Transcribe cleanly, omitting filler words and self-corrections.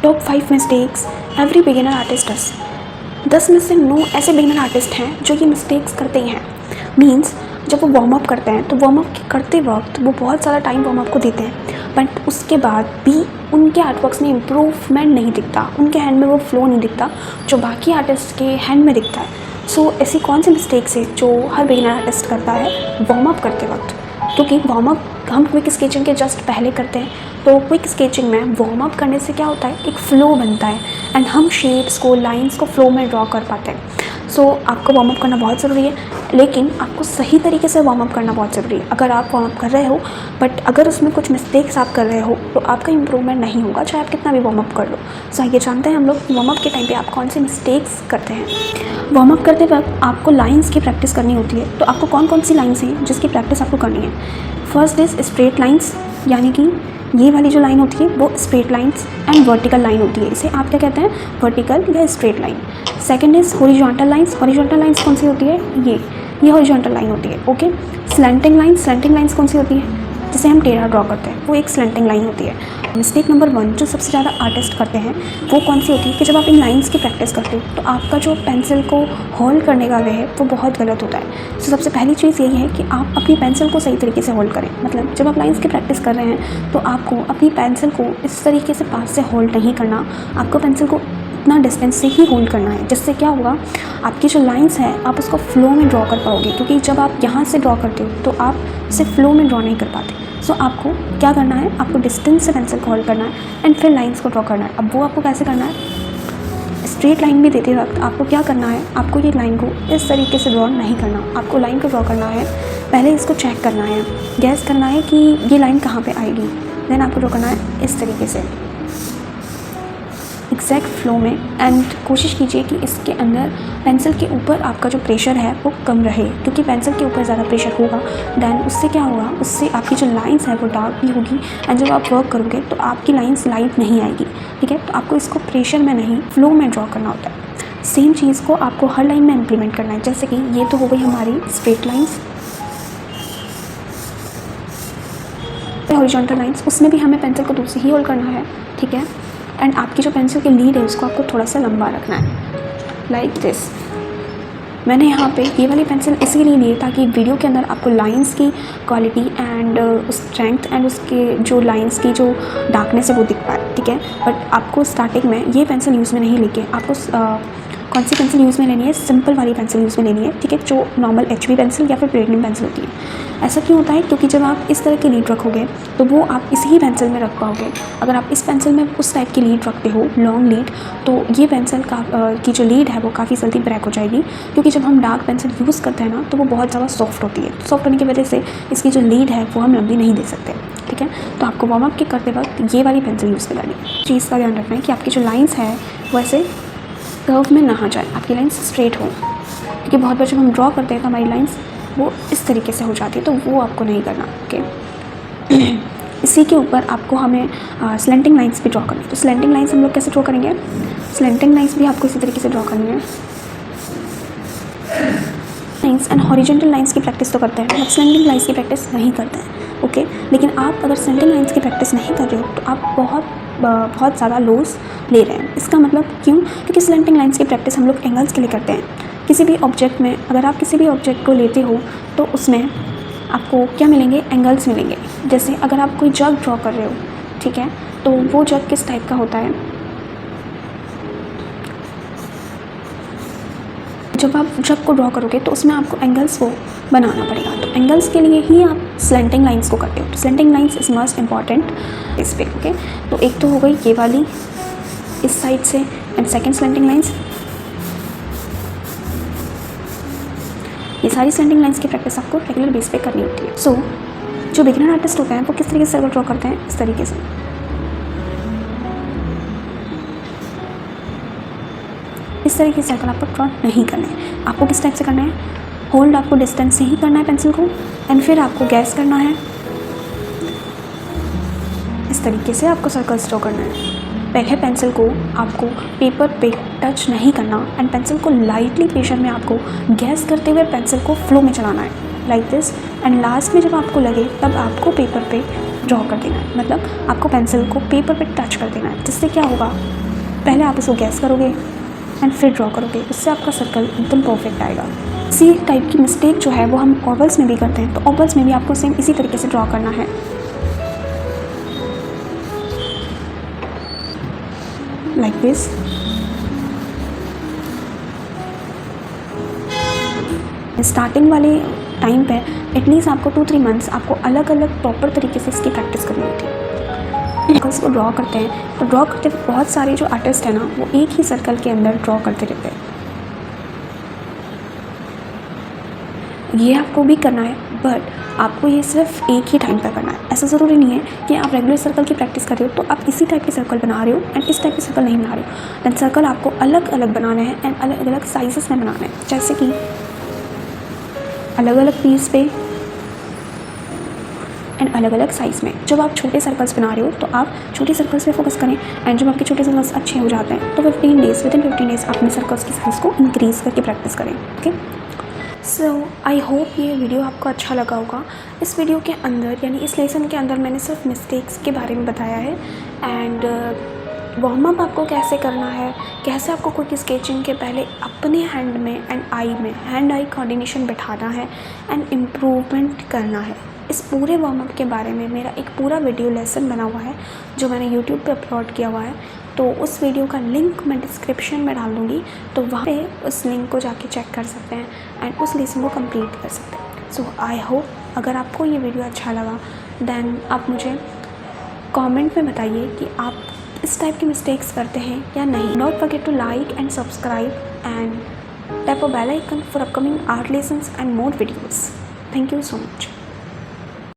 Top 5 mistakes every beginner artist does. 10 में से 9 ऐसे बिगिनर आर्टिस्ट हैं जो ये मिस्टेक्स करते ही हैं। मीन्स जब वो वार्म अप करते हैं तो वार्म अप करते वक्त वो बहुत ज़्यादा टाइम वार्म अप को देते हैं, बट उसके बाद भी उनके आर्टवर्क्स में इम्प्रूवमेंट नहीं दिखता, उनके हैंड में वो फ्लो नहीं दिखता जो बाकी आर्टिस्ट के हैंड में दिखता है। सो ऐसी कौन सी मिस्टेक्स है जो हर बिगिनर आर्टिस्ट करता है वार्म अप करते वक्त? क्योंकि वार्म अप हम क्विक स्केचिंग के जस्ट पहले करते हैं, तो क्विक स्केचिंग में वार्म अप करने से क्या होता है, एक फ़्लो बनता है एंड हम शेप्स को, लाइंस को फ्लो में ड्रॉ कर पाते हैं। सो आपको वार्म अप करना बहुत ज़रूरी है, लेकिन आपको सही तरीके से वार्म अप करना बहुत ज़रूरी है। अगर आप वार्म अप कर रहे हो बट अगर उसमें कुछ मिस्टेक्स आप कर रहे हो तो आपका इंप्रूवमेंट नहीं होगा, चाहे आप कितना भी वार्म अप कर लो। सो ये जानते हैं हम लोग वार्म अप के टाइम पे आप कौन सी मिस्टेक्स करते हैं। वार्म अप करते वक्त आपको लाइंस की प्रैक्टिस करनी होती है, तो आपको कौन कौन सी लाइंस हैं जिसकी प्रैक्टिस आपको करनी है। फर्स्ट इज़ स्ट्रेट लाइंस, यानी कि ये वाली जो लाइन होती है वो straight lines and vertical line होती है, इसे आप क्या कहते हैं, वर्टिकल या straight line. Second is horizontal lines. Horizontal lines कौन सी होती है, ये हॉरिजॉन्टल लाइन होती है। Okay, slanting lines, slanting lines कौन सी होती है, जिसे हम टेढ़ा ड्रॉ करते हैं, वो एक स्लैंटिंग लाइन होती है। मिस्टेक नंबर 1 जो सबसे ज़्यादा आर्टिस्ट करते हैं वो कौन सी होती है कि जब आप इन लाइंस की प्रैक्टिस करते हो तो आपका जो पेंसिल को होल्ड करने का वे है वो बहुत गलत होता है। तो सबसे पहली चीज़ यही है कि आप अपनी पेंसिल को सही तरीके से होल्ड करें। मतलब जब आप लाइंस की प्रैक्टिस कर रहे हैं तो आपको अपनी पेंसिल को इस तरीके से पास से होल्ड नहीं करना, आपको पेंसिल को इतना डिस्टेंस से ही होल्ड करना है, जिससे क्या होगा, आपकी जो लाइंस है आप उसको फ्लो में ड्रॉ कर पाओगे। क्योंकि जब आप यहाँ से ड्रॉ करते हो तो आप इसे फ्लो में ड्रॉ नहीं कर पाते। सो आपको क्या करना है, आपको डिस्टेंस से पेंसिल को होल्ड करना है एंड फिर लाइंस को ड्रॉ करना है। अब वो आपको कैसे करना है, स्ट्रेट लाइन भी देते वक्त आपको क्या करना है, आपको ये लाइन को इस तरीके से ड्रॉ नहीं करना, आपको लाइन को ड्रॉ करना है, पहले इसको चेक करना है, गैस करना है कि ये लाइन कहाँ पे आएगी, देन आपको ड्रॉ करना है इस तरीके से एग्जैक्ट फ्लो में। एंड कोशिश कीजिए कि इसके अंदर पेंसिल के ऊपर आपका जो प्रेशर है वो कम रहे, क्योंकि पेंसिल के ऊपर ज़्यादा प्रेशर होगा देन उससे क्या होगा, उससे आपकी जो लाइंस है वो डार्क भी होगी एंड जब आप वर्क करोगे तो आपकी लाइंस लाइट नहीं आएगी। ठीक है, तो आपको इसको प्रेशर में नहीं फ्लो में ड्रॉ करना होता है। सेम चीज़ को आपको हर लाइन में इम्प्लीमेंट करना है। जैसे कि ये तो हो गई हमारी स्ट्रेट लाइंस, हॉरिजॉन्टल लाइंस, उसमें भी हमें पेंसिल को दूसरी ही होल्ड करना है। ठीक है, एंड आपकी जो पेंसिल की लीड है उसको आपको थोड़ा सा लंबा रखना है, लाइक दिस। मैंने यहाँ पे ये वाली पेंसिल इसीलिए ली ताकि वीडियो के अंदर आपको लाइंस की क्वालिटी एंड स्ट्रेंथ एंड उसके जो लाइंस की जो डार्कनेस है वो दिख पाए। ठीक है, बट आपको स्टार्टिंग में ये पेंसिल यूज़ में नहीं लेके आपको कौन सी पेंसिल यूज़ में लेनी है, सिंपल वाली पेंसिल यूज़ में लेनी है। ठीक है, जो नॉर्मल HB पेंसिल या फिर प्लेटिनम पेंसिल होती है। ऐसा क्यों होता है, क्योंकि जब आप इस तरह की लीड रखोगे तो वो आप इसी ही पेंसिल में रख पाओगे। अगर आप इस पेंसिल में उस टाइप की लीड रखते हो, लॉन्ग लीड, तो ये पेंसिल की जो लीड है वो काफ़ी जल्दी ब्रेक हो जाएगी। क्योंकि जब हम डार्क पेंसिल यूज़ करते हैं ना तो वो बहुत ज़्यादा सॉफ्ट होती है, सॉफ्ट होने की वजह से इसकी जो लीड है वो हम लंबी नहीं दे सकते। ठीक है, तो आपको वार्म अप के करते वक्त ये वाली पेंसिल यूज़ कर लेनी है। चीज़ का ध्यान रखना है कि आपकी जो लाइन्स है वो ऐसे कर्व में ना जाए, आपकी लाइंस स्ट्रेट हो। क्योंकि बहुत बार जब हम ड्रॉ करते हैं तो हमारी लाइंस वो इस तरीके से हो जाती है, तो वो आपको नहीं करना। ओके, इसी के ऊपर आपको हमें स्लैंटिंग लाइंस भी ड्रॉ करनी है। तो स्लैंटिंग लाइंस हम लोग कैसे ड्रॉ करेंगे, स्लैंटिंग लाइंस भी आपको इसी तरीके से ड्रॉ करनी है। लाइंस एंड हॉरिजॉन्टल लाइंस की प्रैक्टिस तो करते हैं, बट स्लैंटिंग लाइंस की प्रैक्टिस नहीं करते हैं। ओके, लेकिन आप अगर स्लैंटिंग लाइंस की प्रैक्टिस नहीं कर रहे हो तो आप बहुत ज़्यादा लॉस ले रहे हैं। इसका मतलब क्यों, क्योंकि स्लैंटिंग लाइंस की प्रैक्टिस हम लोग एंगल्स के लिए करते हैं। किसी भी ऑब्जेक्ट में अगर आप किसी भी ऑब्जेक्ट को लेते हो तो उसमें आपको क्या मिलेंगे, एंगल्स मिलेंगे। जैसे अगर आप कोई जग ड्रॉ कर रहे हो, ठीक है, तो वो जग किस टाइप का होता है, जब आप जग को ड्रॉ करोगे तो उसमें आपको एंगल्स को बनाना पड़ेगा। तो एंगल्स के लिए ही आप स्लैंटिंग लाइंस को करते हो। तो slanting lines is most important इस पे। ओके, तो एक तो हो गई ये वाली इस साइड से एंड सेकंड स्लैंटिंग लाइंस। ये सारी स्लैंटिंग लाइंस की प्रैक्टिस आपको रेगुलर बेस पे करनी होती है। सो जो बिगिनर आर्टिस्ट होते हैं वो किस तरीके से सर्कल ड्रॉ करते हैं, इस तरीके से। इस तरीके से सर्कल आपको ड्रॉ नहीं करना है। आपको किस टाइप से करना है, होल्ड आपको डिस्टेंस से ही करना है पेंसिल को एंड फिर आपको गैस करना है। इस तरीके से आपको सर्कल्स ड्रॉ करना है। पहले पेंसिल को आपको पेपर पे टच नहीं करना एंड पेंसिल को लाइटली प्रेशर में आपको गैस करते हुए पेंसिल को फ्लो में चलाना है, लाइक दिस। एंड लास्ट में जब आपको लगे तब आपको पेपर पे ड्रॉ कर देना है, मतलब आपको पेंसिल को पेपर पे टच कर देना है, जिससे क्या होगा, पहले आप इसको गैस करोगे एंड फिर ड्रॉ करोगे, उससे आपका सर्कल एकदम परफेक्ट आएगा। इसी टाइप की मिस्टेक जो है वो हम ओवल्स में भी करते हैं, तो ओवल्स में भी आपको सेम इसी तरीके से ड्रॉ करना है, लाइक दिस। स्टार्टिंग वाले टाइम पे एटलीस्ट आपको 2-3 मंथ्स आपको अलग अलग प्रॉपर तरीके से इसकी प्रैक्टिस करनी होती है। सर्कल्स को ड्रॉ करते हैं तो ड्रॉ करते बहुत सारे जो आर्टिस्ट हैं ना वो एक ही सर्कल के अंदर ड्रॉ करते रहते हैं। ये आपको भी करना है, बट आपको ये सिर्फ एक ही टाइम पर करना है। ऐसा ज़रूरी नहीं है कि आप रेगुलर सर्कल की प्रैक्टिस कर रहे हो तो आप इसी टाइप के सर्कल बना रहे हो एंड इस टाइप के सर्कल नहीं बना रहे हो। दैन सर्कल आपको अलग अलग बनाने हैं एंड अलग अलग साइजेस में बनाना है, जैसे कि अलग अलग पीस पे एंड अलग अलग साइज़ में। जब आप छोटे सर्कल्स बना रहे हो तो आप छोटे सर्कल्स पे फोकस करें, एंड जब आपके छोटे सर्कल्स अच्छे हो जाते हैं तो विदिन 15 डेज़ अपने सर्कल्स की साइज़ को इंक्रीज़ करके प्रैक्टिस करें। ओके, सो आई होप ये वीडियो आपको अच्छा लगा होगा। इस वीडियो के अंदर यानी इस लेसन के अंदर मैंने सिर्फ मिस्टेक्स के बारे में बताया है एंड वार्म अप आपको कैसे करना है, कैसे आपको कोई स्केचिंग के पहले अपने हैंड में एंड आई में हैंड आई कोऑर्डिनेशन बैठाना है एंड इम्प्रूवमेंट करना है। इस पूरे वार्म अप के बारे में मेरा एक पूरा वीडियो लेसन बना हुआ है जो मैंने यूट्यूब पे अपलोड किया हुआ है, तो उस वीडियो का लिंक मैं डिस्क्रिप्शन में डाल दूँगी, तो वहाँ पे उस लिंक को जाके चेक कर सकते हैं एंड उस लेसन को कंप्लीट कर सकते हैं। सो आई होप अगर आपको ये वीडियो अच्छा लगा दैन आप मुझे कमेंट में बताइए कि आप इस टाइप की मिस्टेक्स करते हैं या नहीं। Don't forget to like and subscribe and tap a bell icon for upcoming art lessons and more videos. Thank you so much.